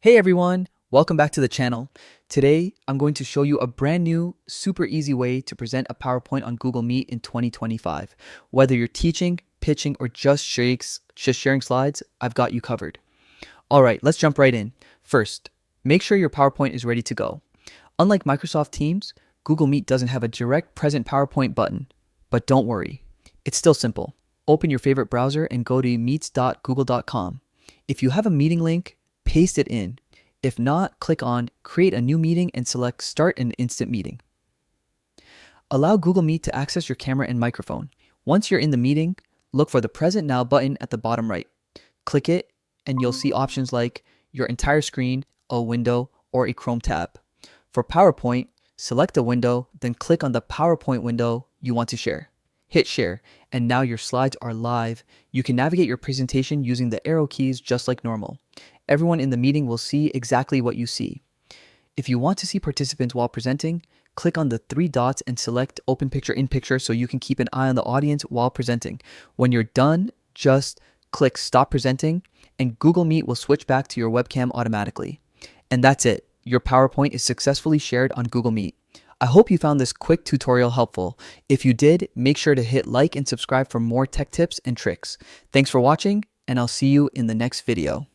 Hey everyone, welcome back to the channel. Today, I'm going to show you a brand new, super easy way to present a PowerPoint on Google Meet in 2025. Whether you're teaching, pitching, or just sharing slides, I've got you covered. All right, let's jump right in. First, make sure your PowerPoint is ready to go. Unlike Microsoft Teams, Google Meet doesn't have a direct present PowerPoint button. But don't worry, it's still simple. Open your favorite browser and go to meets.google.com. If you have a meeting link, paste it in. If not, click on Create a new meeting and select Start an instant meeting. Allow Google Meet to access your camera and microphone. Once you're in the meeting, look for the Present Now button at the bottom right. Click it and you'll see options like your entire screen, a window, or a Chrome tab. For PowerPoint, select a window, then click on the PowerPoint window you want to share. Hit share, and now your slides are live. You can navigate your presentation using the arrow keys just like normal. Everyone in the meeting will see exactly what you see. If you want to see participants while presenting, click on the three dots and select Open Picture in Picture so you can keep an eye on the audience while presenting. When you're done, just click Stop Presenting, and Google Meet will switch back to your webcam automatically. And that's it. Your PowerPoint is successfully shared on Google Meet. I hope you found this quick tutorial helpful. If you did, make sure to hit like and subscribe for more tech tips and tricks. Thanks for watching, and I'll see you in the next video.